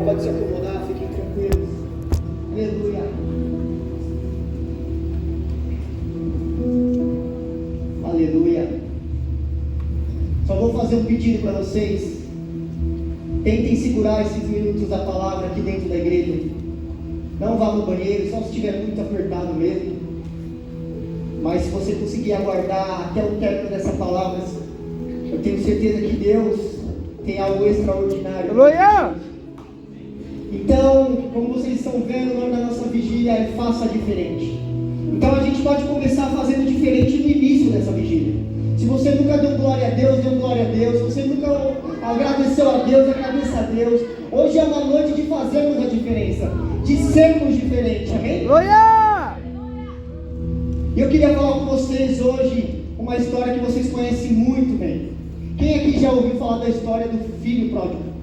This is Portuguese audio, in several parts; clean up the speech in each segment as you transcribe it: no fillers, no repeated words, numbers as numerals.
pode se acomodar, fiquem tranquilos. Aleluia. Aleluia. Só vou fazer um pedido para vocês. Tentem segurar esses minutos da palavra aqui dentro da igreja. Não vá no banheiro, só se estiver muito apertado mesmo. Mas se você conseguir aguardar até o término dessa palavra, eu tenho certeza que Deus tem algo extraordinário. Aleluia! Então, como vocês estão vendo, o nome da nossa vigília é Faça Diferente. Então a gente pode começar fazendo diferente no início dessa vigília. Se você nunca deu glória a Deus, deu glória a Deus. Se você nunca agradeceu a Deus, agradeça a Deus. Hoje é uma noite de fazermos a diferença, de sermos diferentes, amém? Aleluia! E eu queria falar com vocês hoje uma história que vocês conhecem muito bem. Quem aqui já ouviu falar da história do filho pródigo?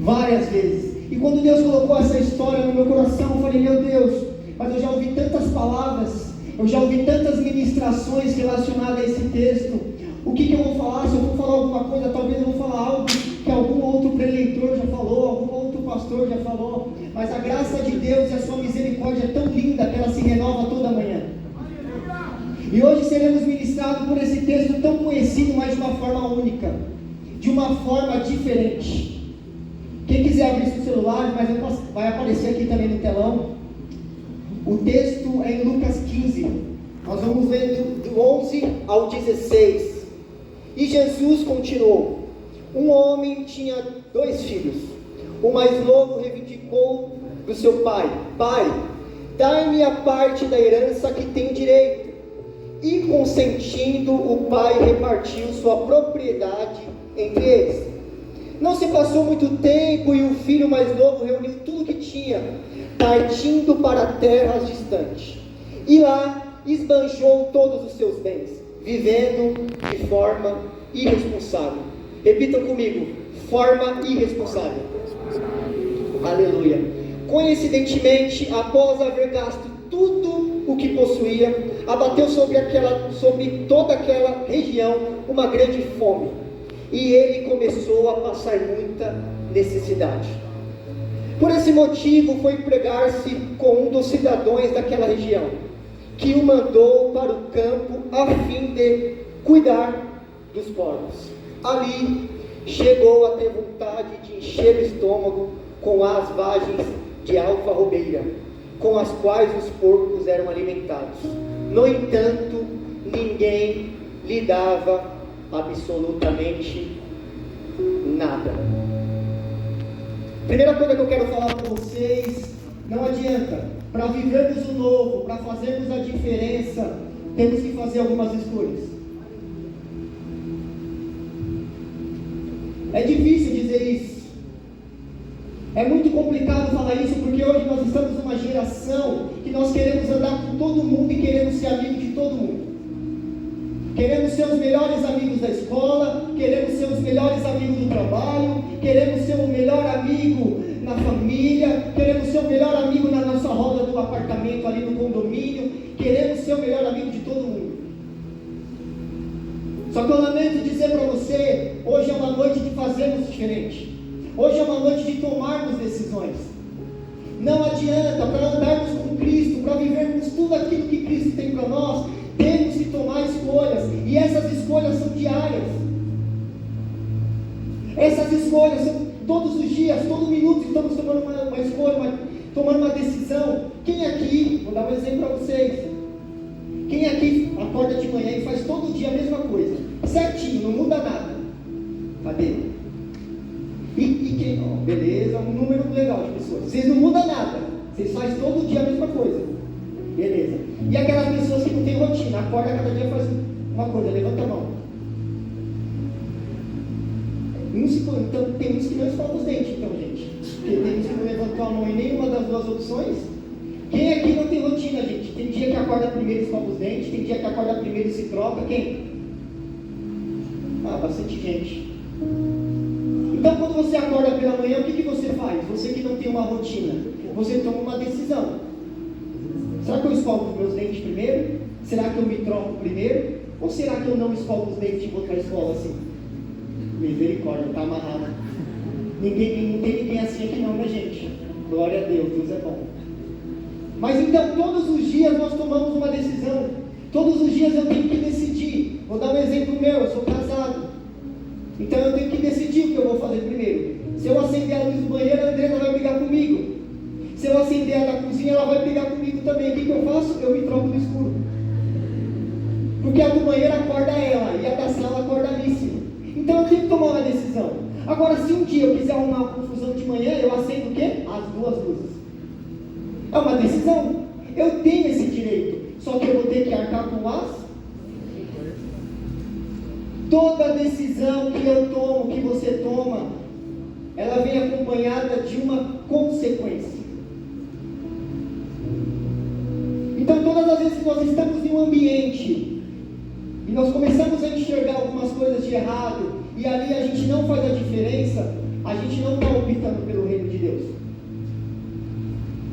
Várias vezes. E quando Deus colocou essa história no meu coração, eu falei, meu Deus, mas eu já ouvi tantas palavras, eu já ouvi tantas ministrações relacionadas a esse texto. O que eu vou falar? Se eu vou falar alguma coisa, talvez eu vou falar algo que algum outro preleitor já falou, algum outro pastor já falou. Mas a graça de Deus e a sua misericórdia é tão linda que ela se renova toda manhã. E hoje seremos ministrados por esse texto tão conhecido, mas de uma forma única, de uma forma diferente. Quem quiser abrir seu celular, mas vai aparecer aqui também no telão. O texto é em Lucas 15. Nós vamos ler do 11 ao 16. E Jesus continuou: um homem tinha 2 filhos. O mais novo reivindicou do seu pai: pai, dai-me a parte da herança que tenho direito. E consentindo, o pai repartiu sua propriedade entre eles. Não se passou muito tempo e o filho mais novo reuniu tudo o que tinha, partindo para terras distantes. E lá esbanjou todos os seus bens, vivendo de forma irresponsável. Repitam comigo: forma irresponsável. Aleluia. Coincidentemente, após haver gasto tudo o que possuía, abateu sobre toda aquela região uma grande fome. E ele começou a passar muita necessidade. Por esse motivo, foi empregar-se com um dos cidadãos daquela região, que o mandou para o campo a fim de cuidar dos porcos. Ali, chegou a ter vontade de encher o estômago com as vagens de alfarrobeira, com as quais os porcos eram alimentados. No entanto, ninguém lhe dava absolutamente nada. Primeira coisa que eu quero falar com vocês: não adianta, para vivermos o novo, para fazermos a diferença, temos que fazer algumas escolhas. É difícil dizer isso, é muito complicado falar isso, porque hoje nós estamos numa geração que nós queremos andar com todo mundo e queremos ser amigos de todo mundo. Queremos ser os melhores amigos da escola, queremos ser os melhores amigos do trabalho, queremos ser o melhor amigo na família, queremos ser o melhor amigo na nossa roda do apartamento ali no condomínio, queremos ser o melhor amigo de todo mundo. Só que eu lamento dizer para você, hoje é uma noite de fazermos diferente. Hoje é uma noite de tomarmos decisões. Não adianta, para andarmos com Cristo, para vivermos tudo aquilo que Cristo tem para nós, temos que tomar escolhas, e essas escolhas são diárias. Essas escolhas são todos os dias, todo minuto estamos tomando uma escolha, tomando uma decisão. Quem aqui, vou dar um exemplo para vocês, quem aqui acorda de manhã e faz todo dia a mesma coisa, certinho, não muda nada? Cadê? E quem? Oh, beleza, um número legal de pessoas. Vocês não mudam nada, vocês fazem todo dia a mesma coisa. Beleza. E aquelas pessoas que não têm rotina, acorda cada dia e faz uma coisa, levanta a mão. Então, tem uns que não escovam os dentes, então, gente. Porque tem uns que não levantou a mão em nenhuma das duas opções. Quem aqui não tem rotina, gente? Tem dia que acorda primeiro e escova os dentes, tem dia que acorda primeiro e se troca. Quem? Ah, bastante gente. Então, quando você acorda pela manhã, o que você faz? Você que não tem uma rotina, você toma uma decisão. Será que eu escovo os meus dentes primeiro? Será que eu me troco primeiro? Ou será que eu não escovo os dentes e vou para a escola assim? Misericórdia, está amarrado. Não tem ninguém assim aqui não, né, gente? Glória a Deus, Deus é bom. Mas então, todos os dias nós tomamos uma decisão. Todos os dias eu tenho que decidir. Vou dar um exemplo meu, eu sou casado. Então eu tenho que decidir o que eu vou fazer primeiro. Se eu acender a luz do banheiro, a Andressa vai brigar comigo. Se eu acender a da cozinha, ela vai brigar comigo também. O que eu faço? Eu me troco no escuro. Porque a do banheiro acorda ela e a da sala acorda a Alice. Então eu tenho que tomar uma decisão. Agora, se um dia eu quiser arrumar uma confusão de manhã, eu acendo o quê? As duas luzes. É uma decisão. Eu tenho esse direito. Só que eu vou ter que arcar com as. Toda decisão que eu tomo, que você toma, ela vem acompanhada de uma consequência. Então, todas as vezes que nós estamos em um ambiente e nós começamos a enxergar algumas coisas de errado e ali a gente não faz a diferença, a gente não está optando pelo reino de Deus.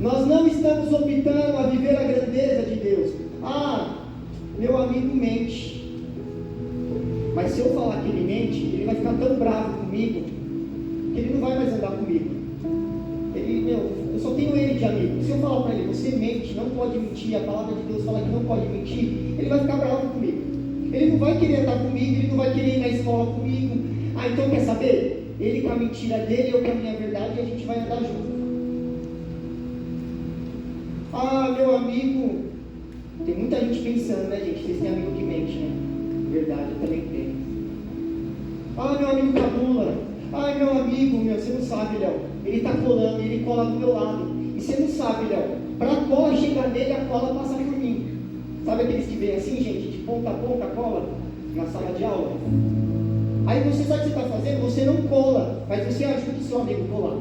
Nós não estamos optando a viver a grandeza de Deus. Ah, meu amigo mente. Mas se eu falar que ele mente, ele vai ficar tão bravo comigo que ele não vai mais andar comigo. Eu só tenho ele de amigo. Se eu falar para ele, você mente, não pode mentir, a palavra de Deus fala que não pode mentir, ele vai ficar bravo comigo. Ele não vai querer andar comigo, ele não vai querer ir na escola comigo. Ah, então quer saber? Ele com a mentira dele, eu com a minha verdade, e a gente vai andar junto. Ah, meu amigo, tem muita gente pensando, né, gente? Vocês têm amigo que mente, né? Verdade, eu também tenho. Ah, meu amigo cabula. Ah, meu amigo, você não sabe, Léo. Ele está colando, ele cola do meu lado. E você não sabe, Léo. Para a cola chegar nele, a cola passa por mim. Sabe aqueles que vêm assim, gente, de ponta a ponta, cola, na sala de aula? Aí você sabe o que você está fazendo? Você não cola, mas você ajuda o seu amigo a colar.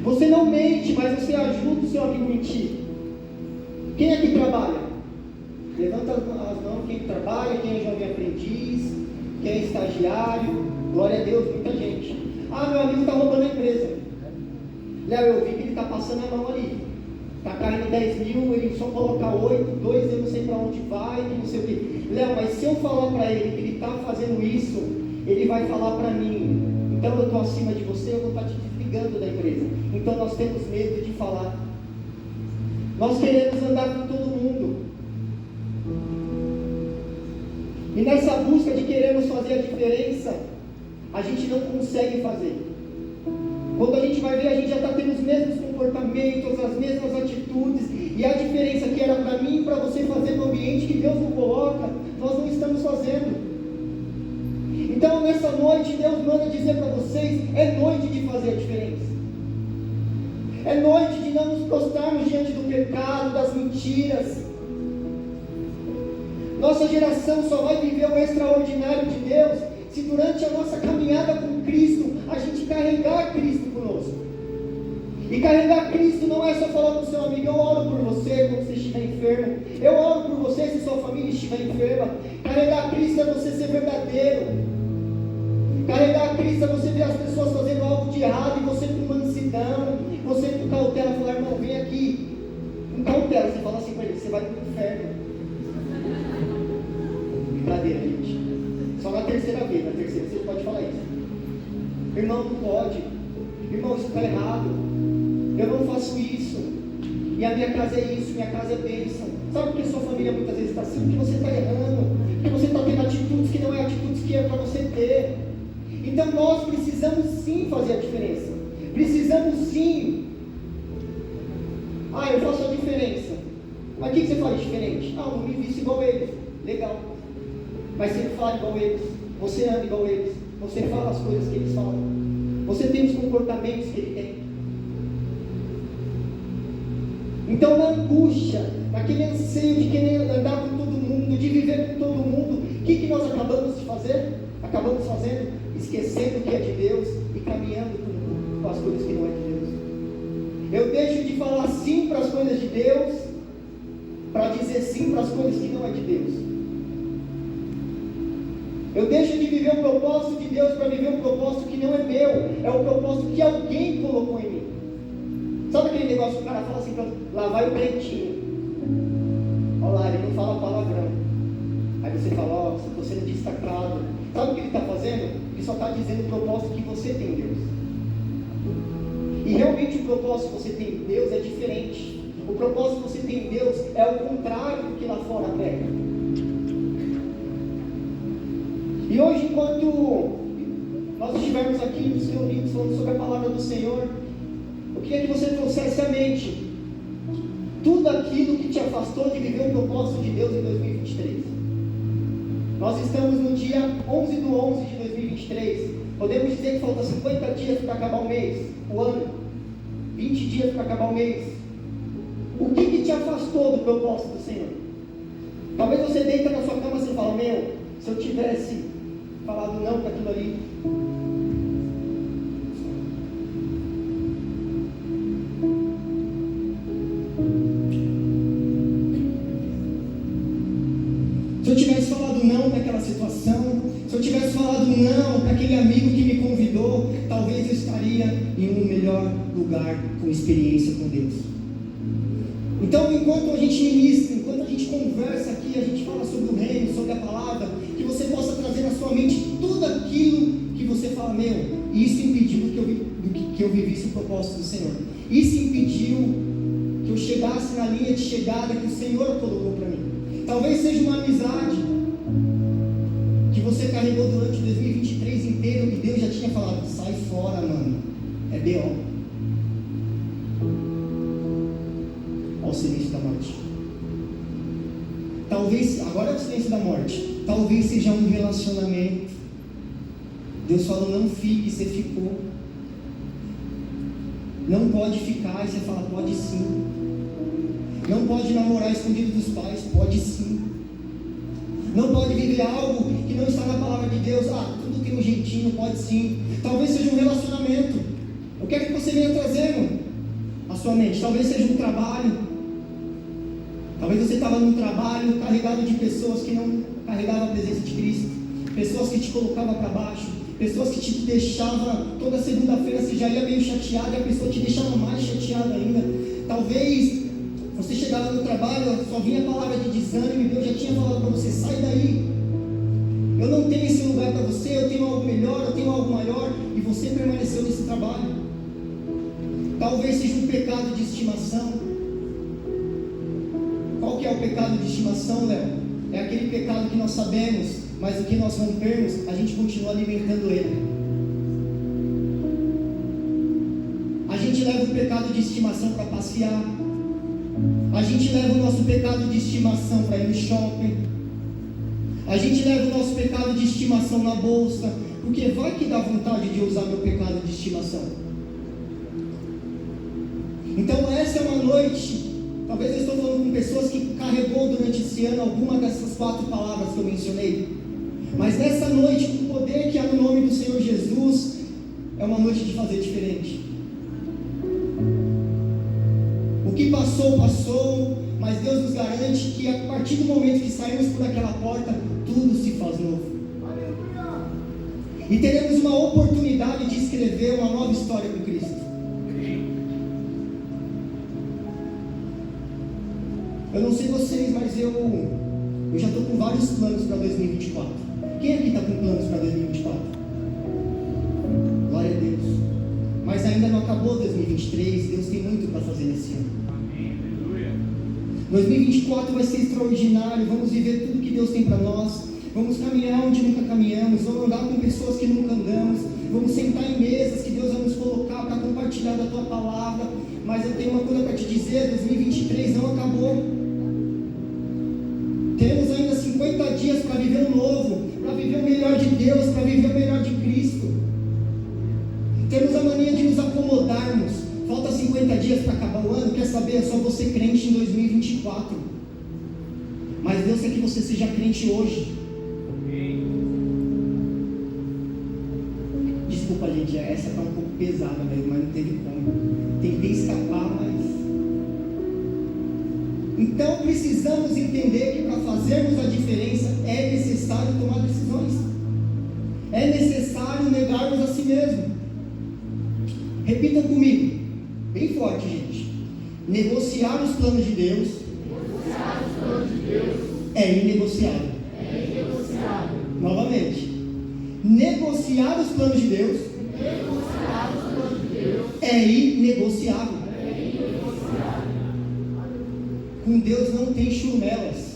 Você não mente, mas você ajuda o seu amigo a mentir. Quem é que trabalha? Levanta as mãos, quem trabalha, quem é jovem aprendiz, quem é estagiário. Glória a Deus, muita gente. Ah, meu amigo está roubando a empresa. Léo, eu vi que ele está passando a mão ali. Está caindo 10 mil, ele só coloca 8, 2, eu não sei para onde vai, que não sei o quê. Léo, mas se eu falar para ele que ele está fazendo isso, ele vai falar para mim, então eu estou acima de você, eu vou estar te desligando da empresa. Então nós temos medo de falar. Nós queremos andar com todo mundo. E nessa busca de queremos fazer a diferença, a gente não consegue fazer. Quando a gente vai ver, a gente já está tendo os mesmos comportamentos, as mesmas atitudes, e a diferença que era para mim e para você fazer no ambiente que Deus não coloca, nós não estamos fazendo. Então nessa noite Deus manda dizer para vocês, é noite de fazer a diferença. É noite de não nos prostrarmos diante do pecado, das mentiras. Nossa geração só vai viver o extraordinário de Deus se durante a nossa caminhada com Cristo, a gente carregar Cristo conosco. E carregar Cristo não é só falar para o seu amigo, eu oro por você quando você estiver enfermo, eu oro por você se sua família estiver enferma. Carregar Cristo é você ser verdadeiro. Carregar Cristo é você ver as pessoas fazendo algo de errado e você com mansidão, você com cautela, falar, irmão, vem aqui. Com cautela, você fala assim para ele, você vai para o inferno. Brincadeira, gente. Só na terceira vez, na terceira você pode falar isso. Irmão, não pode. Irmão, isso está errado. Eu não faço isso. E a minha casa é isso, minha casa é bênção. Sabe por que sua família muitas vezes está assim? Porque você está errando. Porque você está tendo atitudes que não é atitudes que é para você ter. Então nós precisamos sim fazer a diferença. Precisamos sim. Ah, eu faço a diferença. Mas o que você faz diferente? Ah, eu não me visto igual eles. Legal. Mas você fala igual eles. Você anda igual eles. Você fala as coisas que eles falam. Você tem os comportamentos que ele tem. Então na angústia, naquele anseio de querer andar com todo mundo, de viver com todo mundo, o que nós acabamos de fazer? Acabamos fazendo, esquecendo o que é de Deus e caminhando com as coisas que não é de Deus. Eu deixo de falar sim para as coisas de Deus, para dizer sim para as coisas que não é de Deus. Eu deixo de viver o propósito de Deus para viver um propósito que não é meu, é o propósito que alguém colocou em mim. Sabe aquele negócio que o cara fala assim, lá vai o pretinho. Olha lá, ele não fala palavrão. Aí você fala, ó, estou sendo destacado. Sabe o que ele está fazendo? Ele só está dizendo o propósito que você tem em Deus. E realmente o propósito que você tem em Deus é diferente. O propósito que você tem em Deus é o contrário do que lá fora prega. E hoje, enquanto nós estivermos aqui nos reunidos falando sobre a palavra do Senhor, eu queria que você trouxesse à mente tudo aquilo que te afastou de viver o propósito de Deus em 2023. Nós estamos no dia 11 do 11 de 2023. Podemos dizer que falta 50 dias para acabar o mês, o ano. 20 dias para acabar o mês. O que te afastou do propósito do Senhor? Talvez você deita na sua cama e você fala, se eu tivesse falado não para aquilo ali. Se eu tivesse falado não para aquela situação, se eu tivesse falado não para aquele amigo que me convidou, talvez eu estaria em um melhor lugar com experiência com Deus. Então, enquanto a gente ministra, enquanto a gente conversa aqui, a gente fala sobre o reino, sobre a palavra, que você possa trazer na sua mente tudo aquilo que você fala, isso impediu que eu vivesse o propósito do Senhor. Isso impediu que eu chegasse na linha de chegada que o Senhor colocou para mim. Talvez seja uma amizade que você carregou durante 2023 inteiro e Deus já tinha falado, sai fora, mano, é B.O. Olha o silêncio da morte. Talvez, agora é o silêncio da morte, talvez seja um relacionamento. Deus falou, não fique, você ficou. Não pode ficar, e você fala, pode sim. Não pode namorar escondido dos pais, pode sim. Não pode viver algo que não está na palavra de Deus, tudo tem um jeitinho, pode sim. Talvez seja um relacionamento. Eu quero que você venha trazendo a sua mente. Talvez seja um trabalho. Talvez você estava num trabalho carregado de pessoas que não carregavam a presença de Cristo, pessoas que te colocavam para baixo, pessoas que te deixavam, toda segunda-feira você já ia meio chateado e a pessoa te deixava mais chateado ainda. Talvez você chegava no trabalho, só vinha a palavra de desânimo e Deus já tinha falado para você, sai daí, eu não tenho esse lugar para você, eu tenho algo melhor, eu tenho algo maior, e você permaneceu nesse trabalho. Talvez seja um pecado de estimação. Qual que é o pecado de estimação, Léo? É aquele pecado que nós sabemos, mas o que nós rompermos, a gente continua alimentando ele. A gente leva o pecado de estimação para passear. A gente leva o nosso pecado de estimação para ir no shopping. A gente leva o nosso pecado de estimação na bolsa, porque vai que dá vontade de usar meu pecado de estimação. Então essa é uma noite, talvez eu estou falando com pessoas que carregou durante esse ano alguma dessas 4 palavras que eu mencionei, mas nessa noite, com o poder que há no nome do Senhor Jesus, é uma noite de fazer diferente. O que passou, passou, mas Deus nos garante que a partir do momento que saímos por aquela porta, tudo se faz novo. E teremos uma oportunidade de escrever uma nova história com Cristo. Eu não sei vocês, mas eu já estou com vários planos para 2024. Quem aqui está com planos para 2024? Glória a Deus. Mas ainda não acabou 2023, Deus tem muito para fazer nesse ano. 2024 vai ser extraordinário, vamos viver tudo que Deus tem para nós, vamos caminhar onde nunca caminhamos, vamos andar com pessoas que nunca andamos, vamos sentar em mesas que Deus vai nos colocar para compartilhar da Tua Palavra. Mas eu tenho uma coisa para te dizer, 2023 não acabou. Temos ainda 50 dias para viver o novo, para viver o melhor de Deus, para viver o melhor de Cristo. Temos a mania de nos acomodarmos. Falta 50 dias para acabar o ano, quer saber? É só você crente em 2024. Mas Deus quer que você seja crente hoje. Desculpa, gente, essa está um pouco pesada mesmo, mas não teve como. Tentei escapar, mas... Então precisamos entender que para fazermos a diferença é necessário tomar decisões. É necessário negarmos a si mesmo. Repitam comigo. Bem forte, gente. Negociar os planos de Deus, é inegociável. Novamente. Negociar os planos de Deus é inegociável. Com Deus não tem churumelas.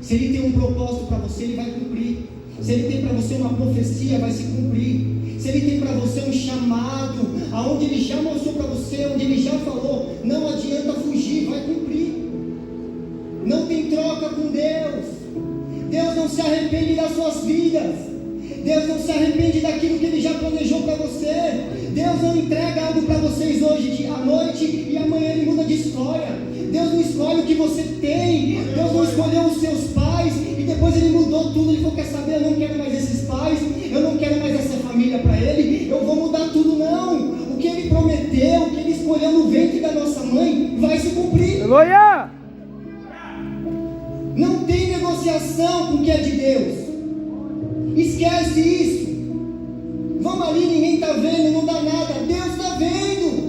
Se Ele tem um propósito para você, Ele vai cumprir. Se Ele tem para você uma profecia, vai se cumprir. Se Ele tem para você um chamado, aonde Ele já mostrou para você, onde Ele já falou, não adianta fugir, vai cumprir. Não tem troca com Deus. Deus não se arrepende das suas vidas. Deus não se arrepende daquilo que Ele já planejou para você. Deus não entrega algo para vocês hoje à noite e amanhã Ele muda de história. Deus não escolhe o que você tem. Deus não escolheu os seus pais e depois Ele mudou tudo. Ele falou, quer saber, eu não quero mais esses pais, eu não quero mais essa família para Ele, eu vou mudar tudo. Não, o que Ele prometeu, o que Ele escolheu no ventre da nossa mãe vai se cumprir. Aleluia! Não tem negociação com o que é de Deus. Esquece isso. Vamos ali, ninguém está vendo, não dá nada. Deus está vendo.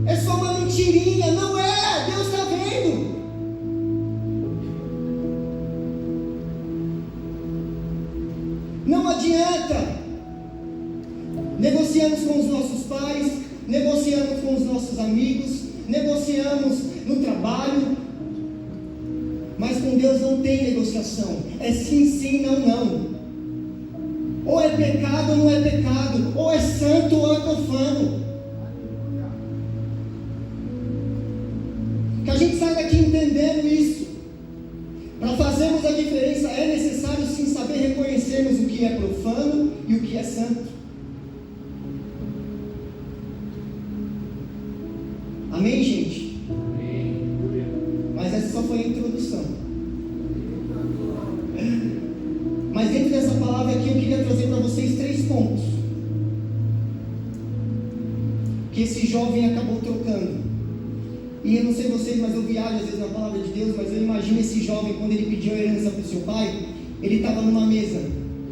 É só uma mentirinha. Não é, Deus está vendo. Não adianta. Negociamos com os nossos pais, negociamos com os nossos amigos, negociamos no trabalho, mas com Deus não tem negociação. É sim, sim, não, não. Ou é pecado ou não é pecado. Ou é santo ou é profano. Que a gente saia daqui entendendo isso. Para fazermos a diferença é necessário sim saber reconhecermos o que é profano e o que é santo. Amém, gente? Mas essa só foi a introdução. Mas dentro dessa palavra aqui eu queria trazer para vocês 3 pontos que esse jovem acabou trocando. E eu não sei vocês, mas eu viajo às vezes na palavra de Deus, mas eu imagino esse jovem, quando ele pediu a herança para o seu pai, ele estava numa mesa,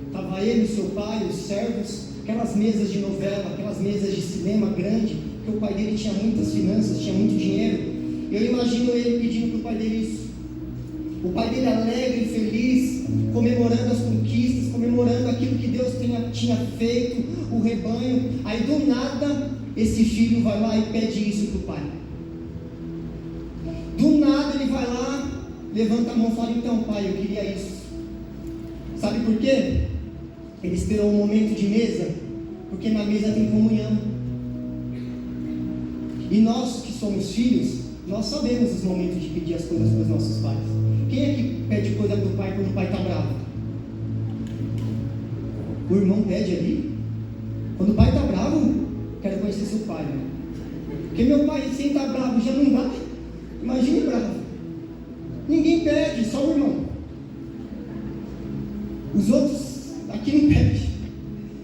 estava ele, o seu pai, os servos, aquelas mesas de novela, aquelas mesas de cinema grande, porque o pai dele tinha muitas finanças, tinha muito dinheiro. Eu imagino ele pedindo para o pai dele isso. O pai dele alegre e feliz, comemorando as conquistas, comemorando aquilo que Deus tinha feito, o rebanho. Aí do nada, esse filho vai lá e pede isso para o pai. Do nada ele vai lá, levanta a mão e fala, então pai, eu queria isso. Sabe por quê? Ele esperou um momento de mesa, porque na mesa tem comunhão. E nós que somos filhos, nós sabemos os momentos de pedir as coisas para os nossos pais. Quem é que pede coisa para o pai quando o pai está bravo? O irmão pede ali. Quando o pai está bravo, quero conhecer seu pai. Porque meu pai, sem estar bravo, já não dá. Imagine bravo. Ninguém pede, só o irmão. Os outros aqui não pedem.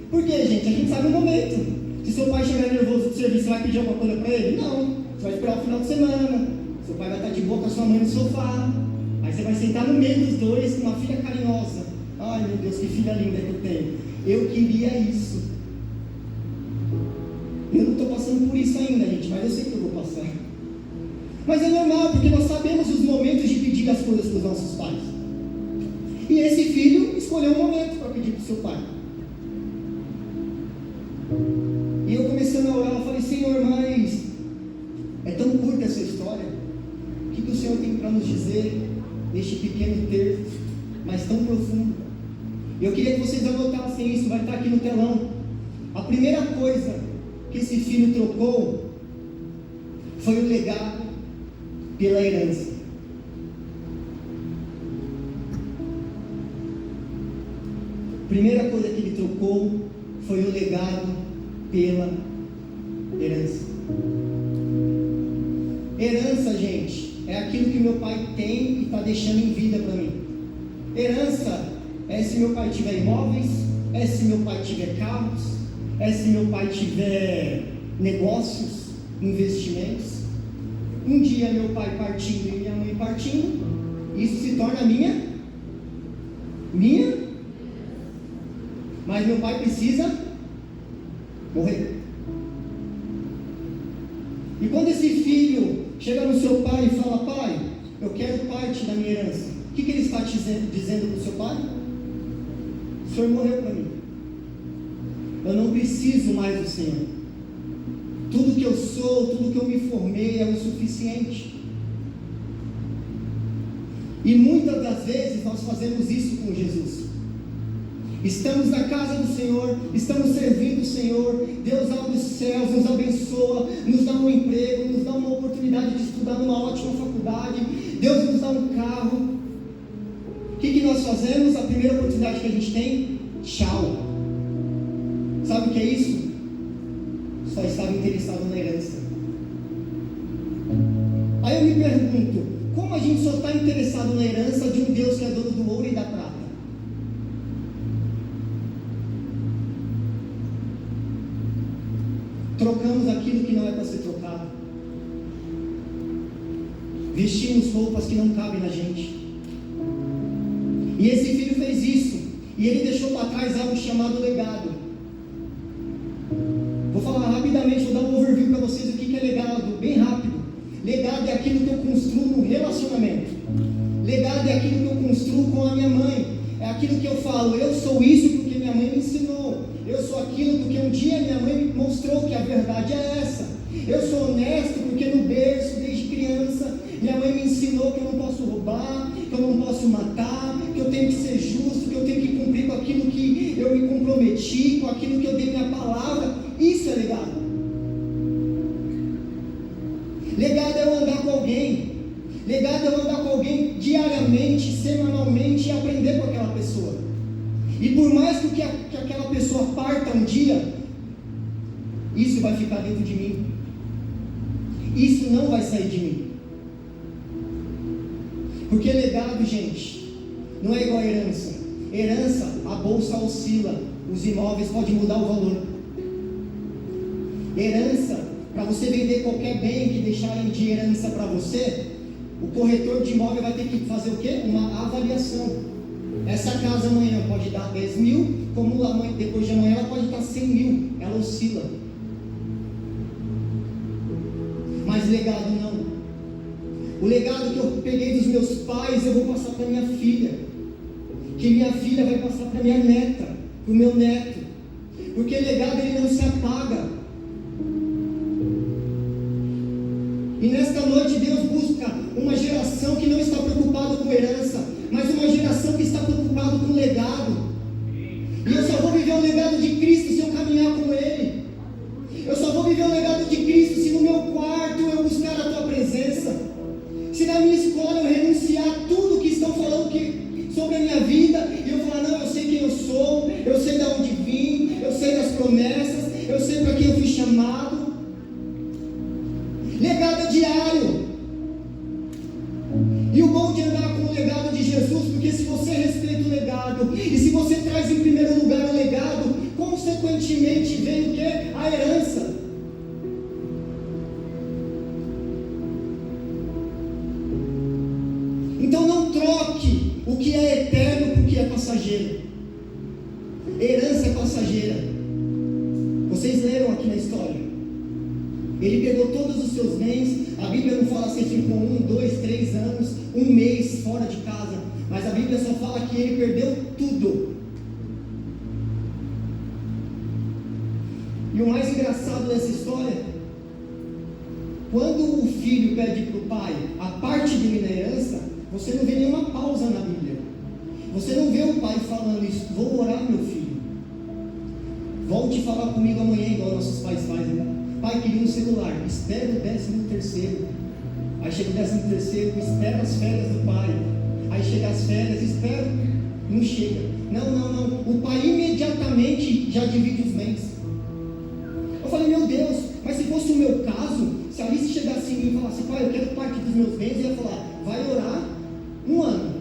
Por quê, gente? A gente sabe o momento. Se seu pai chegar nervoso do serviço, você vai pedir alguma coisa para ele? Não. Você vai esperar o final de semana. Seu pai vai estar de boa com a sua mãe no sofá. Aí você vai sentar no meio dos dois com uma filha carinhosa. Ai meu Deus, que filha linda que eu tenho. Eu queria isso. Eu não estou passando por isso ainda, gente, mas eu sei que eu vou passar. Mas é normal, porque nós sabemos os momentos de pedir as coisas para os nossos pais. E esse filho escolheu um momento para pedir para o seu pai. E eu começando a orar, eu falei, Senhor, mas é tão curta essa história. O que o Senhor tem para nos dizer neste pequeno texto, mas tão profundo? Eu queria que vocês anotassem isso, vai estar aqui no telão. A primeira coisa que esse filho trocou foi o legado pela herança. A primeira coisa que ele trocou foi o legado pela herança. Herança, gente, é aquilo que meu pai tem e está deixando em vida para mim. Herança é se meu pai tiver imóveis, é se meu pai tiver carros, é se meu pai tiver negócios, investimentos. Um dia meu pai partindo e minha mãe partindo, isso se torna minha. Mas meu pai precisa morrer. E quando esse filho chega no seu pai e fala, pai, eu quero parte da minha herança, o que ele está dizendo para o seu pai? O Senhor morreu para mim. Eu não preciso mais do Senhor. Tudo que eu sou, tudo que eu me formei é o suficiente. E muitas das vezes nós fazemos isso com Jesus. Estamos na casa do Senhor, estamos servindo o Senhor, Deus abre os céus, nos abençoa, nos dá um emprego, nos dá uma oportunidade de estudar numa ótima faculdade, Deus nos dá um carro. O que nós fazemos? A primeira oportunidade que a gente tem, tchau. Sabe o que é isso? Só estava interessado na herança. Aí eu me pergunto, como a gente só está interessado na herança de um Deus que é dono do ouro e da prata? Trocamos aquilo que não é para ser trocado. Vestimos roupas que não cabem na gente. E esse filho fez isso. E ele deixou para trás algo chamado legado. Vou falar rapidamente, vou dar um overview para vocês o que é legado, bem rápido. Legado é aquilo que eu construo no relacionamento. Legado é aquilo que eu construo com a minha mãe. É aquilo que eu falo, eu sou isso porque minha mãe me ensinou. Eu sou aquilo porque um dia minha mãe me mostrou que a verdade é essa. Eu sou honesto porque no berço, desde criança, minha mãe me ensinou que eu não posso roubar, que eu não posso matar, que eu tenho que ser justo, que eu tenho que cumprir com aquilo que eu me comprometi, com aquilo que eu dei minha palavra. Isso é legado. Legado é eu andar com alguém. Legado é eu andar com alguém diariamente, semanalmente e aprender com aquela pessoa. E por mais que aquela pessoa parta um dia, isso vai ficar dentro de mim. Isso não vai sair de mim. Porque legado, gente, não é igual a herança. Herança, a bolsa oscila, os imóveis podem mudar o valor. Herança, para você vender qualquer bem que deixarem de herança para você, o corretor de imóvel vai ter que fazer o quê? Uma avaliação. Essa casa amanhã pode dar 10 mil, como depois de amanhã ela pode dar 100 mil, ela oscila. Mas legado não. O legado que eu peguei dos meus pais eu vou passar para minha filha, que minha filha vai passar para minha neta, para o meu neto, porque legado ele não se apaga. E nesta noite Deus busca uma geração que não está preocupada com herança, mas uma geração que está preocupada com legado. E eu só vou viver o legado de Cristo se eu caminhar com Ele. Eu só vou viver o legado de Cristo se no meu quarto eu buscar a Tua presença. Se na minha escola eu renunciar a tudo que estão falando sobre a minha vida, e eu falar, não, eu sei quem eu sou, eu sei de onde vim, eu sei das promessas, eu sei para quem eu fui chamado. Legado é diário. E o bom de andar com o legado de Jesus, porque se você respeita o legado, e se você traz em primeiro lugar o legado, consequentemente vem o quê? A herança. Então não troque o que é eterno por que é passageiro. Herança é passageira. Vocês leram aqui na história. Ele pegou todos os seus bens. A Bíblia não fala se ele ficou 1, 2, 3 anos, 1 mês fora de casa, mas a Bíblia só fala que ele perdeu tudo. E o mais engraçado dessa história, quando o filho pede para o pai a parte dele na herança, você não vê nenhuma pausa na Bíblia. Você não vê o pai falando isso, vou orar, meu filho, volte a falar comigo amanhã, igual nossos pais fazem, né? Pai, queria um celular, espera o 13º. Aí chega o 13º, espera as férias do pai. Aí chega as férias, espera, não chega. Não. O pai imediatamente já divide os bens. Eu falei, meu Deus, mas se fosse o meu caso, se a Alice chegasse em mim e falasse, pai, eu quero parte dos meus bens, eu ia falar, vai orar 1 ano.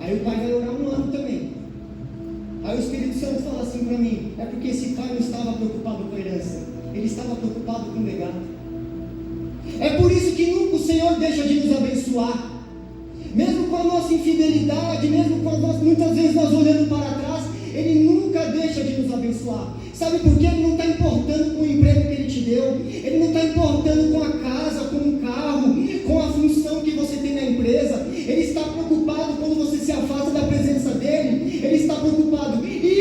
Aí o pai vai orar 1 ano também. Aí o Espírito Santo fala assim para mim, é porque esse pai não estava preocupado com a herança. Ele estava preocupado com o legado. É por isso que nunca o Senhor deixa de nos abençoar. Mesmo com a nossa infidelidade, mesmo com muitas vezes nós olhando para trás, Ele nunca deixa de nos abençoar. Sabe por quê? Ele não está importando com o emprego que Ele te deu. Ele não está importando com a casa, com o carro, com a função que você tem na empresa. Ele está preocupado quando você se afasta da presença dEle. Ele está preocupado. E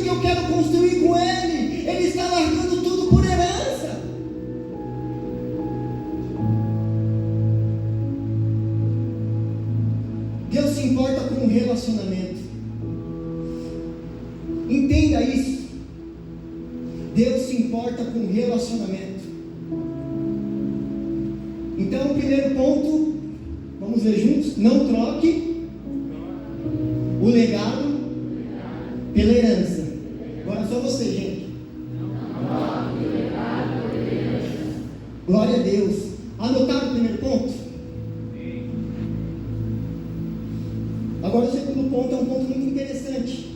que eu quero construir com Ele. Ele está largando tudo por herança. Deus se importa com o relacionamento. Entenda isso. Deus se importa com o relacionamento. Então, o primeiro ponto, vamos ver juntos: não troque o legado pela herança. Agora só você, gente. Glória a Deus. Anotaram o primeiro ponto? Agora o segundo ponto é um ponto muito interessante.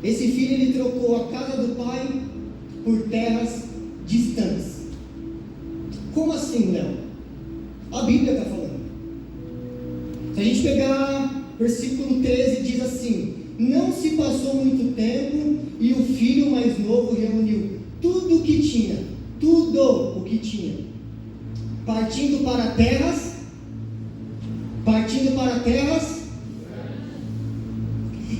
Esse filho, ele trocou a casa do pai por terras distantes. Como assim, Léo? A Bíblia está falando. Se a gente pegar versículo 13, diz assim: não se passou muito tempo e o filho mais novo reuniu tudo o que tinha, partindo para terras,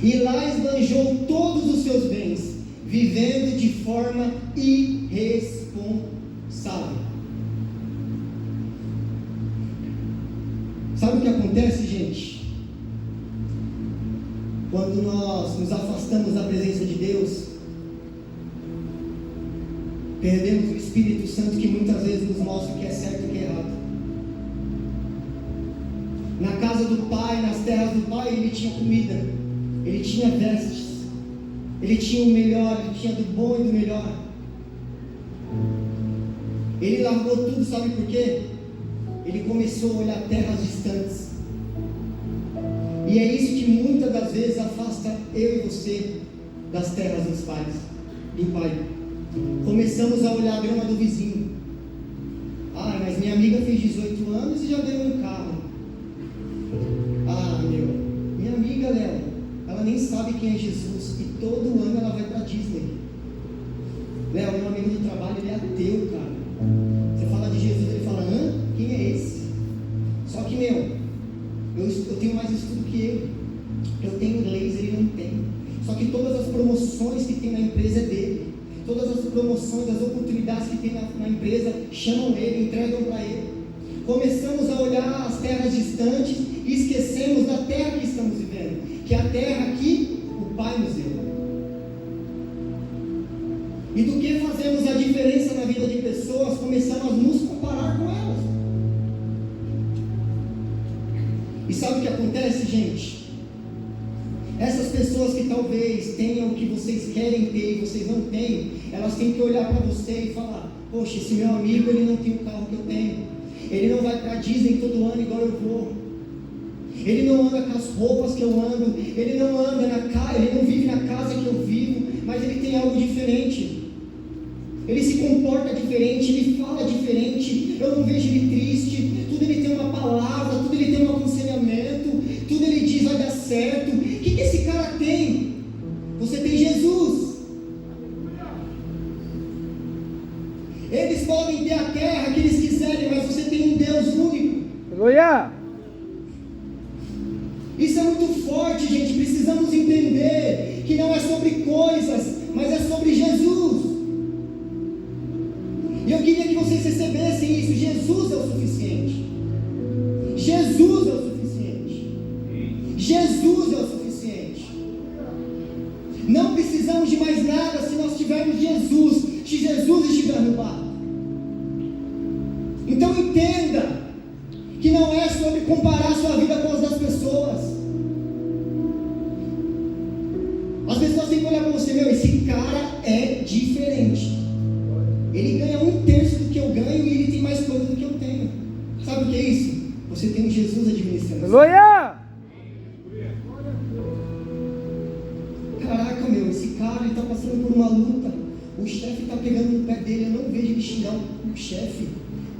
e lá esbanjou todos os seus bens, vivendo de forma irresponsável. Sabe o que acontece, gente? Quando nós nos afastamos da presença de Deus, perdemos o Espírito Santo, que muitas vezes nos mostra o que é certo e o que é errado. Na casa do pai, nas terras do pai, ele tinha comida, ele tinha vestes, ele tinha o melhor, ele tinha do bom e do melhor. Ele largou tudo, sabe por quê? Ele começou a olhar terras distantes. E é isso que muitas das vezes afasta eu e você das terras dos pais, do pai. Começamos a olhar a grama do vizinho. Ah, mas minha amiga fez 18 anos e já ganhou um carro. Ah, minha amiga Léo, ela nem sabe quem é Jesus e todo ano ela vai para Disney. Léo, meu amigo do trabalho, ele é ateu, cara. Você fala de Jesus, ele fala: hã? Quem é esse? Só que, eu tenho mais estudo que ele. Eu tenho inglês, ele não tem. Só que todas as promoções que tem na empresa é dele. Todas as promoções, as oportunidades que tem na empresa, chamam ele, entregam para ele. Começamos a olhar as terras distantes e esquecemos da terra que estamos vivendo, que é a terra que o Pai nos deu. E do que fazemos a diferença na vida de pessoas, começamos a nos comparar com elas. E sabe o que acontece, gente? Essas pessoas que talvez tenham o que vocês querem ter e vocês não têm, elas têm que olhar para você e falar: poxa, esse meu amigo, ele não tem o carro que eu tenho, ele não vai para Disney todo ano igual eu vou, ele não anda com as roupas que eu ando, ele não anda ele não vive na casa que eu vivo, mas ele tem algo diferente, ele se comporta diferente, ele fala diferente, eu não vejo ele triste, tudo ele tem uma palavra, tudo ele tem um aconselhamento, tudo ele diz vai dar certo. O que esse cara tem? Você tem Jesus. Eles podem ter a terra que eles quiserem, mas você tem um Deus único. Aleluia! Isso é muito forte, gente. Precisamos entender que não é sobre coisas, mas é sobre Jesus. E eu queria que vocês recebessem isso. Jesus é o suficiente. Jesus é o suficiente. Jesus é o suficiente. Não precisamos de mais nada se nós tivermos Jesus. Se Jesus estiver no barco. Então entenda que não é sobre comparar sua vida com as das pessoas. Às vezes nós temos que olhar para você: esse cara é diferente. Ele ganha 1/3 do que eu ganho e ele tem mais coisa do que eu tenho. Sabe o que é isso? Você tem um Jesus administrando. Aleluia! Caraca, esse cara está passando por uma luta. O chefe está pegando no pé dele. Eu não vejo ele xingar o chefe,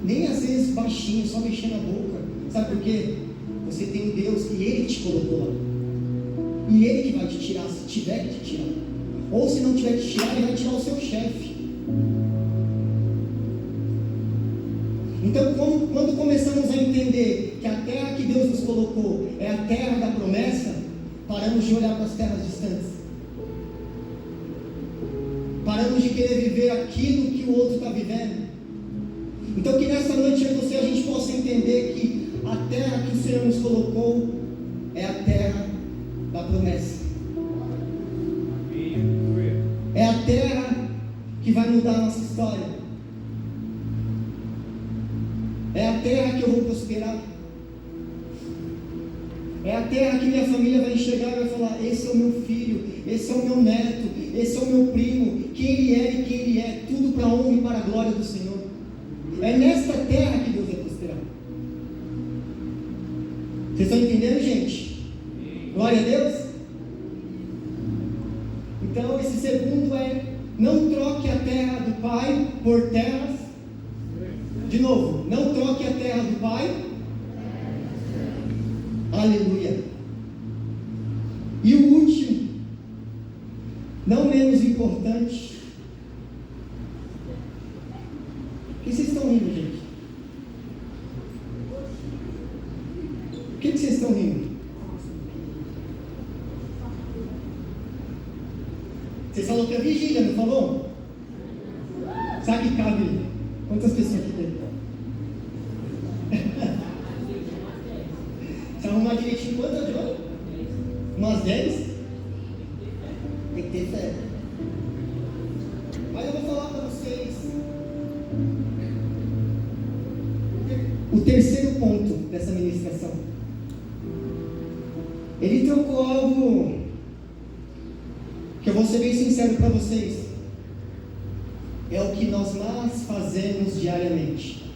nem às vezes baixinho, só mexendo a boca. Sabe por quê? Você tem um Deus e Ele te colocou lá. E Ele que vai te tirar, se tiver que te tirar. Ou se não tiver que te tirar, Ele vai tirar o seu chefe. Então, quando começamos a entender que a terra que Deus nos colocou é a terra da promessa, Paramos de olhar para as terras distantes. Paramos de querer viver aquilo que o outro está vivendo. Então que nessa noite eu e você a gente possa entender que a terra que o Senhor nos colocou é a terra da promessa. É a terra que vai mudar a nossa história. É a terra que eu vou prosperar. É a terra que minha família vai enxergar e vai falar: esse é o meu filho, esse é o meu neto, esse é o meu primo, quem ele é e quem ele é, tudo para a honra e para a glória do Senhor. É nesta terra que Deus vai prosperar. Vocês estão entendendo, gente? Glória a Deus. Então esse segundo é: não troque a terra do Pai por terras. De novo, não troque a terra do Pai. Aleluia. E o último, não menos importante. Por que vocês estão rindo, gente? Por que vocês estão rindo? Vocês falaram que é vigília, não falou? Sabe que cabe quantas pessoas aqui dentro? Se arrumar direitinho, quantas, João? Umas 10? Tem que ter fé. Mas eu vou falar para vocês o terceiro ponto dessa ministração. Ele trocou algo que eu vou ser bem sincero para vocês. É o que nós mais fazemos diariamente.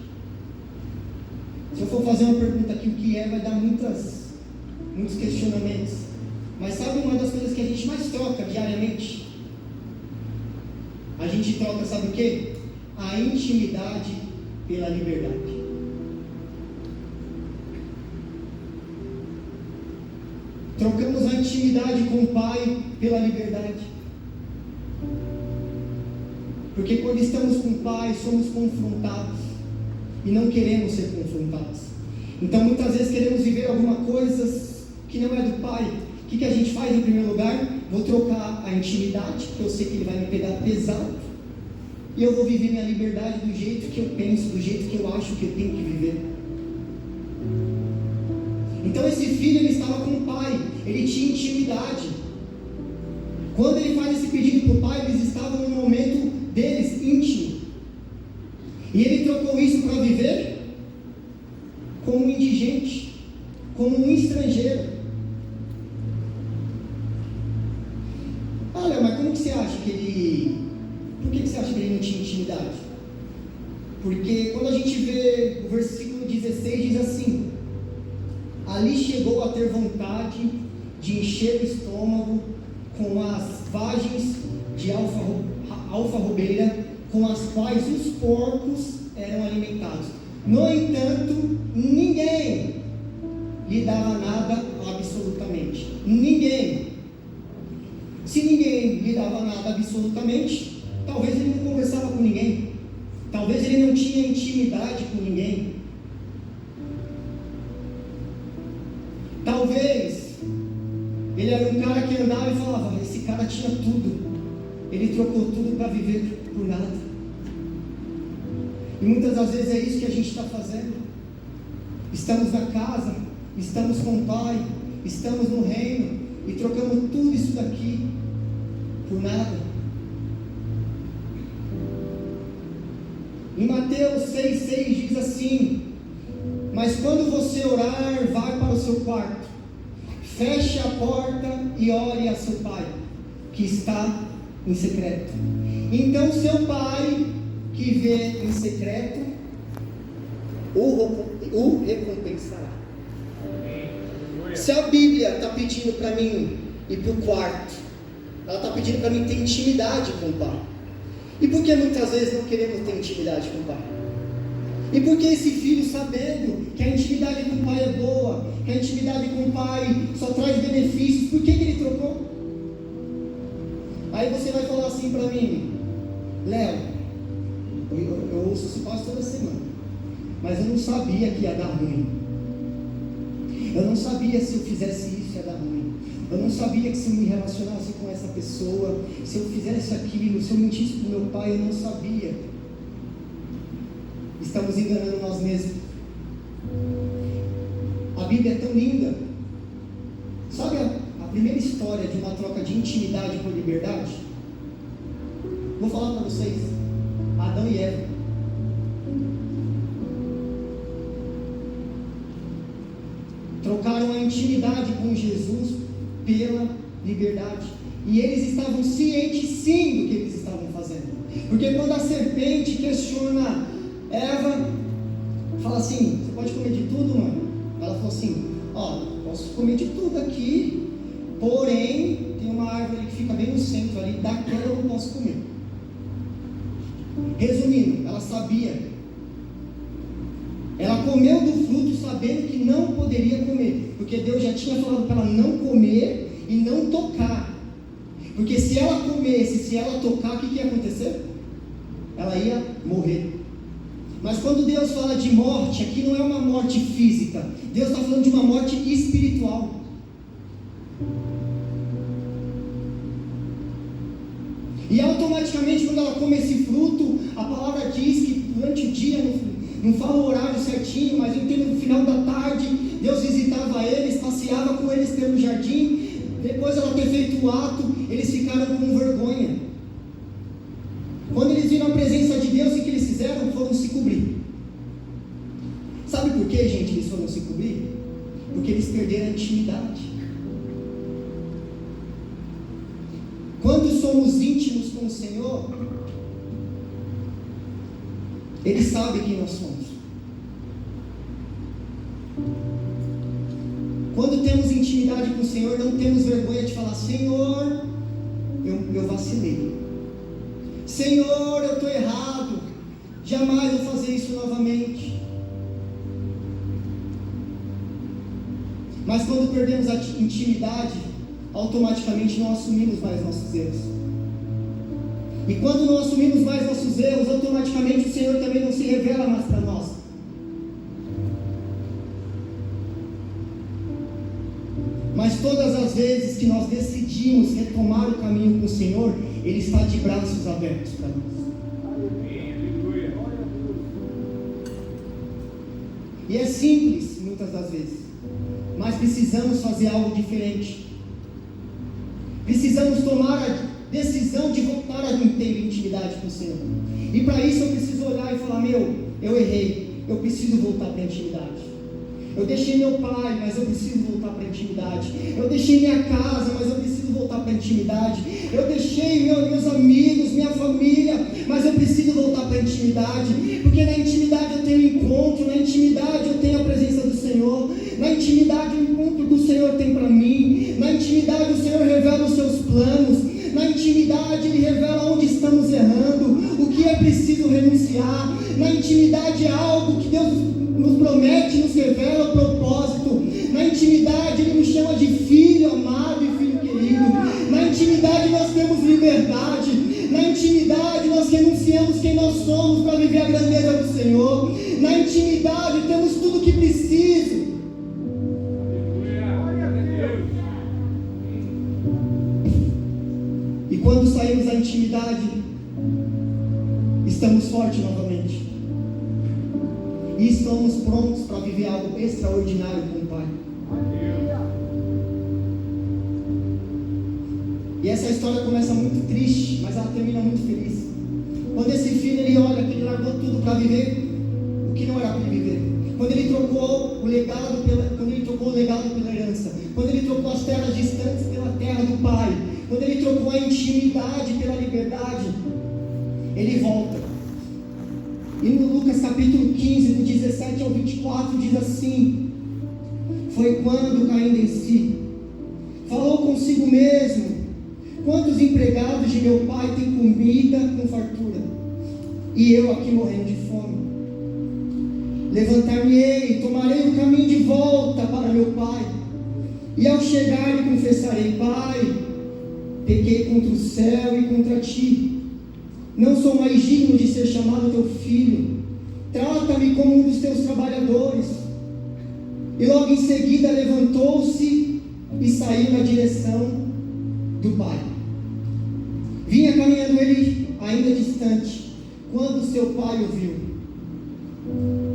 Se eu for fazer uma pergunta aqui, o que é, vai dar muitos questionamentos. Mas sabe uma das coisas que a gente mais troca diariamente? A gente troca, sabe o quê? A intimidade pela liberdade. Trocamos a intimidade com o Pai pela liberdade. Porque quando estamos com o Pai, somos confrontados e não queremos ser confrontados. Então muitas vezes queremos viver alguma coisa que não é do Pai. O que a gente faz em primeiro lugar? Vou trocar a intimidade, porque eu sei que Ele vai me pegar pesado, e eu vou viver minha liberdade do jeito que eu penso, do jeito que eu acho que eu tenho que viver. Então esse filho, ele estava com o pai, ele tinha intimidade. Quando ele faz esse pedido para o pai, eles estavam no momento deles íntimo. E ele trocou isso para viver como um indigente, como um estrangeiro. Olha, mas como que você acha que ele... Por que você acha que ele não tinha intimidade? Porque quando a gente vê o versículo 16, diz assim: ali chegou a ter vontade de encher o estômago com as vagens de alfarrobeira, com as quais os porcos eram alimentados. No entanto, ninguém lhe dava nada absolutamente. Ninguém. Se ninguém lhe dava nada absolutamente, talvez ele não conversava com ninguém. Talvez ele não tinha intimidade com ninguém. Talvez ele era um cara que andava e falava: esse cara tinha tudo, ele trocou tudo para viver por nada. E muitas das vezes é isso que a gente está fazendo. Estamos na casa, estamos com o Pai, estamos no reino e trocamos tudo isso daqui por nada. Em Mateus 6,6 diz assim: mas quando você orar, vai para o seu quarto, feche a porta e ore a seu pai, que está em secreto. Então seu pai, que vê em secreto, o recompensará. Se a Bíblia está pedindo para mim ir para o quarto, ela está pedindo para mim ter intimidade com o Pai. E por que muitas vezes não queremos ter intimidade com o Pai? E por que esse filho, sabendo que a intimidade com o Pai é boa, que a intimidade com o Pai só traz benefícios, por que ele trocou? Aí você vai falar assim para mim: Léo, eu ouço isso quase toda semana, mas eu não sabia que ia dar ruim. Eu não sabia se eu fizesse isso. isso ia dar ruim. Eu não sabia que se eu me relacionasse com essa pessoa, se eu fizesse aquilo, se eu mentisse para o meu pai, eu não sabia. Estamos enganando nós mesmos. A Bíblia é tão linda. Sabe a primeira história de uma troca de intimidade por liberdade? Vou falar para vocês. Adão e Eva. Trocaram a intimidade com Jesus pela liberdade. E eles estavam cientes sim do que eles estavam fazendo. Porque quando a serpente questiona Eva, fala assim: você pode comer de tudo, mano? Ela falou assim: ó, posso comer de tudo aqui, porém tem uma árvore que fica bem no centro ali, daquela eu não posso comer. Resumindo, ela sabia. Ela comeu do fruto sabendo que não poderia comer, porque Deus já tinha falado para ela não comer e não tocar. Porque se ela comesse, se ela tocar, o que ia acontecer? Ela ia morrer. Mas quando Deus fala de morte, aqui não é uma morte física. Deus está falando de uma morte espiritual. E automaticamente, quando ela come esse fruto, a palavra diz que durante o dia, não fala o horário certinho, mas eu entendo no final da tarde, Deus visitava eles, passeava com eles pelo jardim. Depois ela ter feito o ato, eles ficaram com vergonha. Quando eles viram a presença de Deus, o que eles fizeram? Foram se cobrir. Sabe por que, gente, eles foram se cobrir? Porque eles perderam a intimidade. Quando somos íntimos com o Senhor, Ele sabe quem nós somos. Quando temos intimidade com o Senhor, não temos vergonha de falar: Senhor, eu vacilei. Senhor, eu estou errado. Jamais vou fazer isso novamente. Mas quando perdemos a intimidade, automaticamente não assumimos mais nossos erros. E quando não assumimos mais nossos erros, automaticamente o Senhor também não se revela mais para nós. Mas todas as vezes que nós decidimos retomar o caminho com o Senhor, Ele está de braços abertos para nós. E é simples, muitas das vezes, mas precisamos fazer algo diferente. Precisamos tomar a decisão de voltar a ter intimidade com o Senhor. E para isso eu preciso olhar e falar: eu errei, eu preciso voltar para a intimidade. Eu deixei meu pai, mas eu preciso voltar para a intimidade. Eu deixei minha casa, mas eu preciso voltar para a intimidade. Eu deixei meus amigos, minha família, mas eu preciso voltar para a intimidade. Porque na intimidade eu tenho encontro, na intimidade eu tenho a presença do Senhor, na intimidade eu encontro o que o Senhor tem para mim, na intimidade o Senhor revela os seus planos, na intimidade Ele revela onde estamos errando, o que é preciso renunciar. Na intimidade é algo que Deus nos promete, nos revela o propósito. Na intimidade Ele nos chama de filho amado e filho querido. Na intimidade nós temos liberdade. Na intimidade nós renunciamos quem nós somos para viver a grandeza do Senhor. Na intimidade temos tudo o que preciso. E quando saímos da intimidade, estamos fortes novamente. E estamos prontos para viver algo extraordinário com o Pai. E essa história começa muito triste, mas ela termina muito feliz. Quando esse filho ele olha que ele largou tudo para viver o que não era para ele viver. Quando ele trocou o legado pela herança. Quando ele trocou as terras distantes pela terra do Pai. Quando ele trocou a intimidade pela liberdade, ele volta. E no Lucas capítulo 15, do 17 ao 24, diz assim: foi quando, caindo em si, falou consigo mesmo: quantos empregados de meu pai têm comida com fartura, e eu aqui morrendo de fome? Levantar-me-ei, tomarei o caminho de volta para meu pai, e ao chegar lhe confessarei: Pai, pequei contra o céu e contra ti. Não sou mais digno de ser chamado teu filho. Trata-me como um dos teus trabalhadores. E logo em seguida levantou-se, e saiu na direção do pai. Vinha caminhando ele ainda distante, quando seu pai o viu,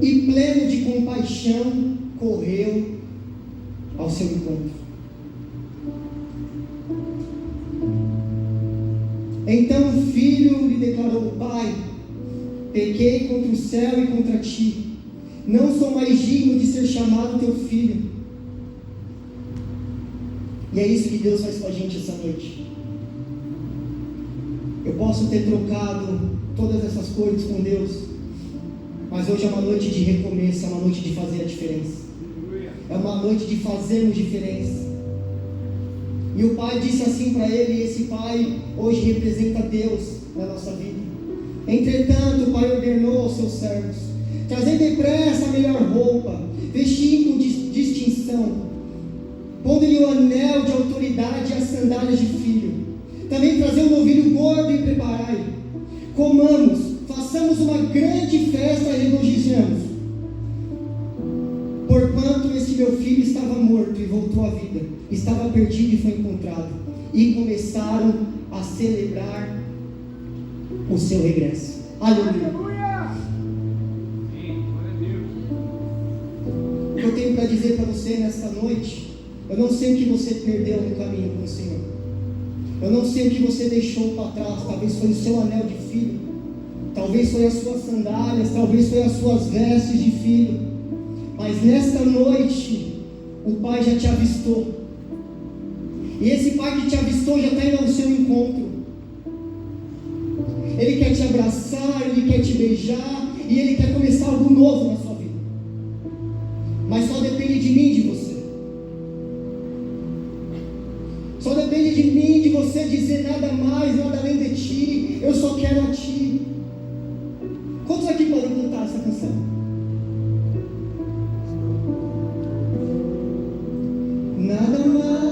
e pleno de compaixão, correu ao seu encontro. Então o filho lhe declarou: Pai, pequei contra o céu e contra ti, não sou mais digno de ser chamado teu filho. E é isso que Deus faz com a gente essa noite. Eu posso ter trocado todas essas coisas com Deus, mas hoje é uma noite de recomeço, é uma noite de fazer a diferença, é uma noite de fazermos diferença. E o pai disse assim para ele, e esse pai hoje representa Deus na nossa vida. Entretanto, o pai ordenou aos seus servos: trazei depressa a melhor roupa, vestindo com distinção, pondo-lhe o anel de autoridade e as sandálias de filho. Também trazei um novilho gordo e preparai. Comamos, façamos uma grande festa e regozijemos. Porquanto esse meu filho estava morto e voltou à vida, estava perdido e foi encontrado. E começaram a celebrar o seu regresso. Aleluia! O que eu tenho para dizer para você nesta noite, eu não sei o que você perdeu no caminho com o Senhor, eu não sei o que você deixou para trás. Talvez foi o seu anel de filho, talvez foi as suas sandálias, talvez foi as suas vestes de filho. Mas nesta noite, o Pai já te avistou. E esse Pai que te avistou já está indo ao seu encontro. Ele quer te abraçar, Ele quer te beijar, e Ele quer começar algo novo na sua vida. Mas só depende de mim e de você. Só depende de mim, de você dizer nada mais, nada além de ti. Eu só quero a ti. Quantos aqui podem cantar essa canção? Nada mais.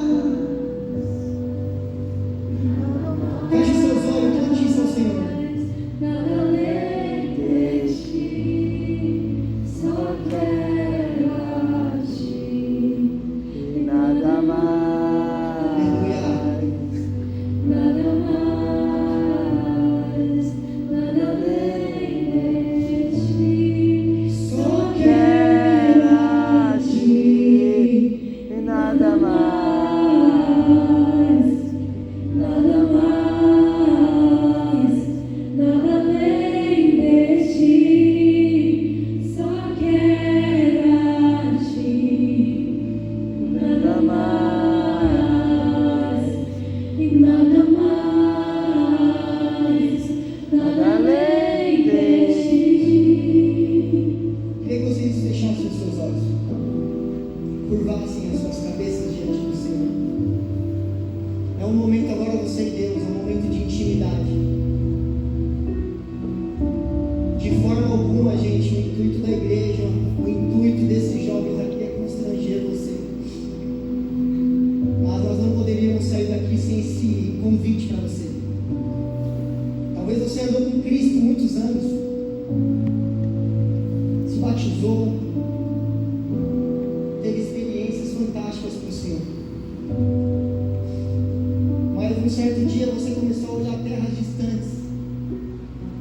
Feche seus olhos, cante isso ao Senhor. Nada além de ti, só quero a ti. Nada mais. Nada mais. Nada além de ti, só quero a ti. Nada mais. Nada mais. Nada além de ti, só quero a ti. Nada mais. E nada mais. Nada além de ti. Queria que vocês fechassem os seus olhos, curvassem as suas cabeças diante do Senhor. É um momento agora você e Deus, é um momento de intimidade. De forma alguma, gente, o intuito da igreja, o intuito desses jovens aqui é constranger você. Mas nós não poderíamos sair daqui sem esse convite para você. Talvez você andou com Cristo muitos anos, se batizou, teve experiências fantásticas com o Senhor. Mas um certo dia você começou a olhar terras distantes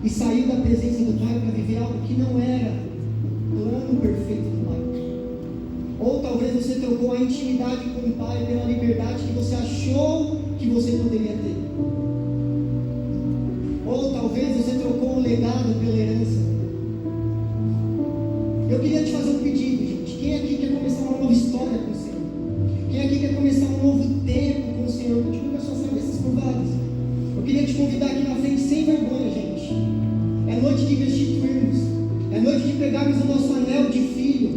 e saiu da presença do Pai para viver algo que não era o plano perfeito do Pai. Ou talvez você trocou a intimidade com o Pai pela liberdade que você achou que você poderia ter. Ou talvez você trocou o legado pela herança. Eu queria te fazer um pedido, gente. Quem aqui quer começar uma nova história com o Senhor? Quem aqui quer começar um novo tempo com o Senhor? Continue com as suas cabeças curvadas. Eu queria te convidar aqui na frente sem vergonha, gente. É noite de restituirmos. É noite de pegarmos o nosso anel de filho.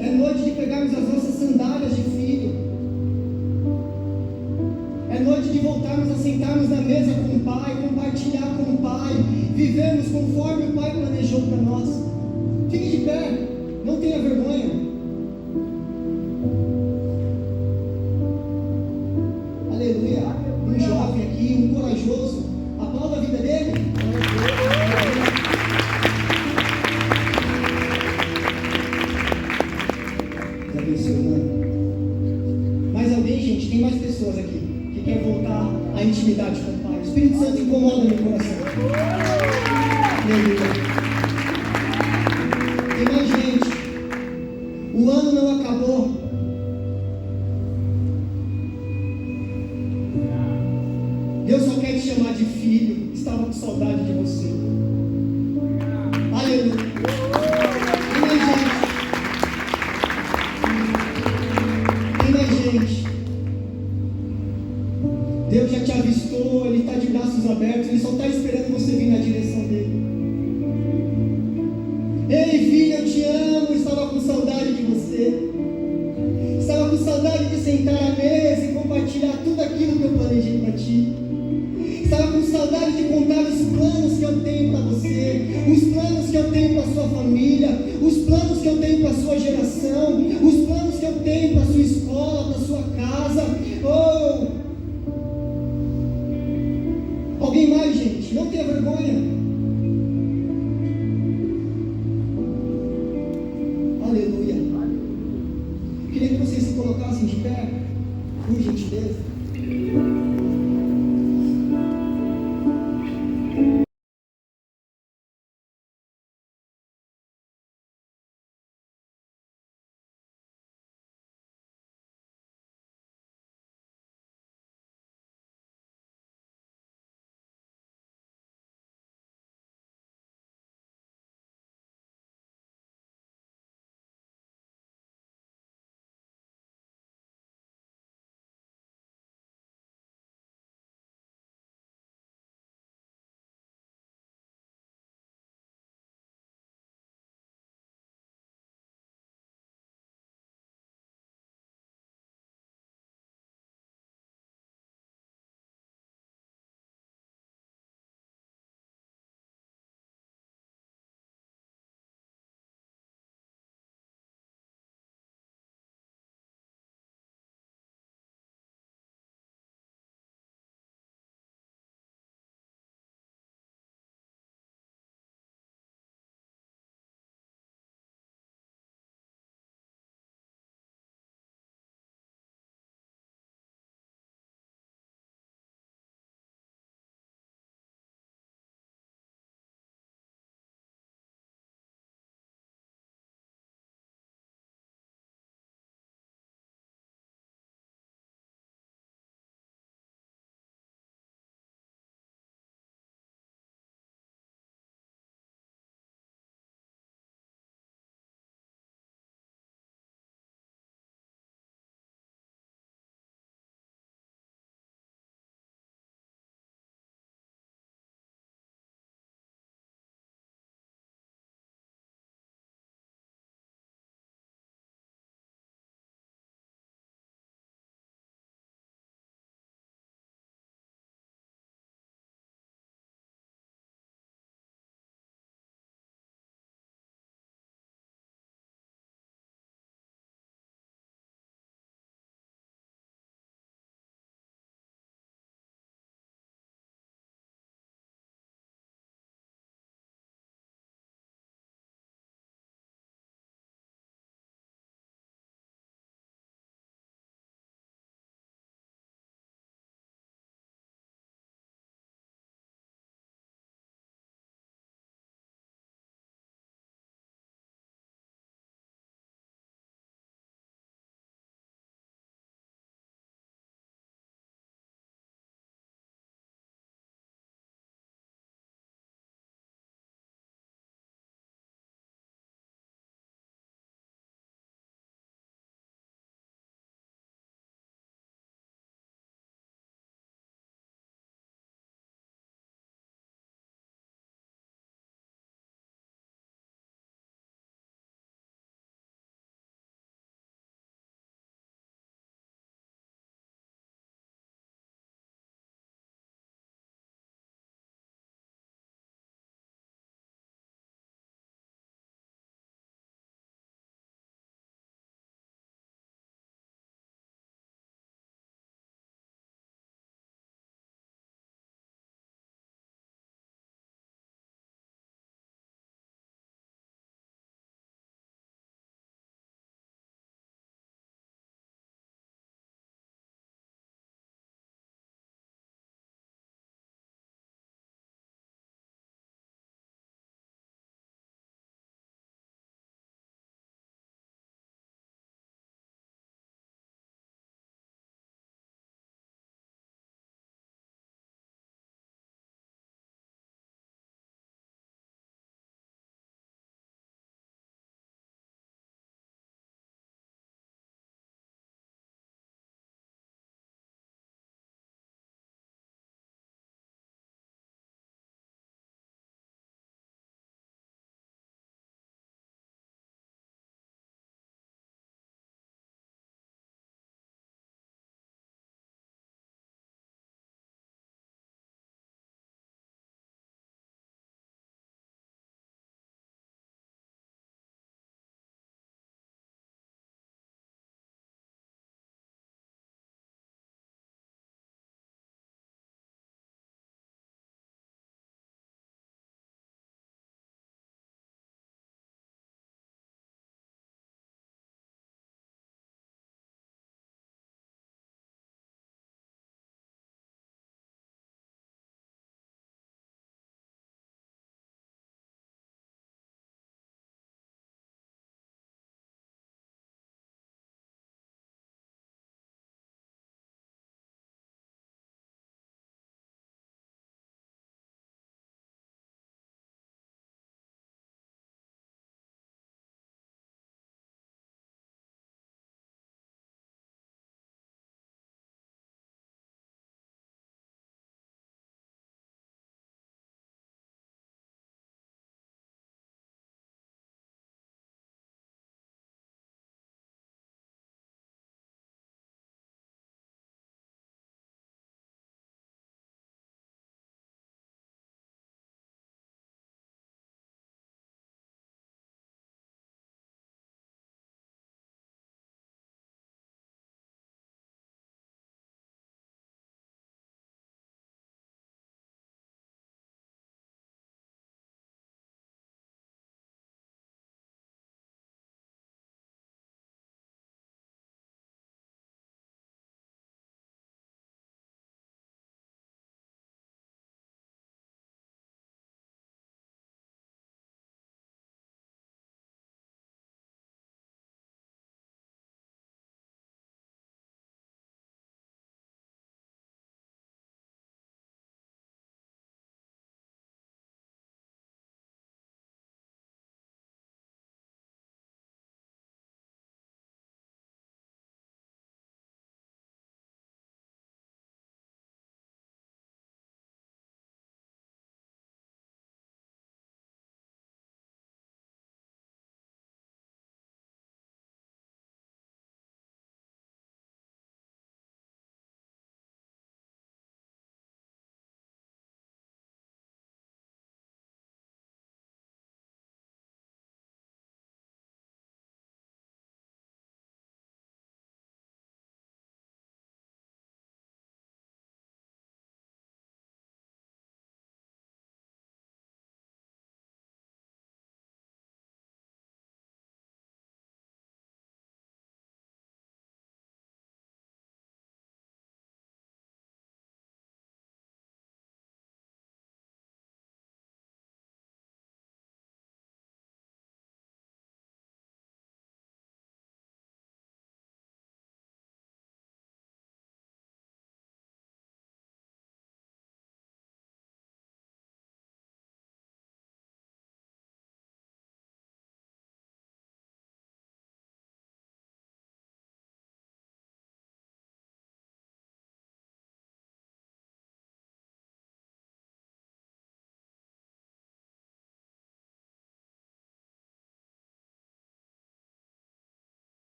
É noite de pegarmos as nossas sandálias de filho. É noite de voltarmos a sentarmos na mesa com o Pai, compartilhar com o Pai, vivermos conforme o Pai planejou para nós. Fique de pé, não tenha vergonha. Aleluia. Um jovem aqui, um corajoso. Aplauda a vida dele. Deus abençoe, mano. Mais alguém, gente? Tem que quer voltar à intimidade com o Pai. O Espírito Santo incomoda meu coração. Aleluia. Tem mais gente. O ano não acabou. Deus só quer te chamar de filho. Estava com saudade de você. Aleluia. Tem mais gente. Tem mais gente. Deus já te avistou. Ele está de braços abertos. Ele só está esperando você vir na direção dele. Ei, filho, eu te amo. Estava com saudade de você. Estava com saudade de sentar à mesa e compartilhar tudo aquilo que eu planejei para ti. Estava com saudade de contar os planos que eu tenho para você, os planos que eu tenho para a sua família, os planos que eu tenho para a sua geração, os planos que eu tenho para a sua escola, para a sua casa. Oh! Alguém mais, gente? Não tenha vergonha. Aleluia. Eu queria que vocês se colocassem de pé, por gentileza.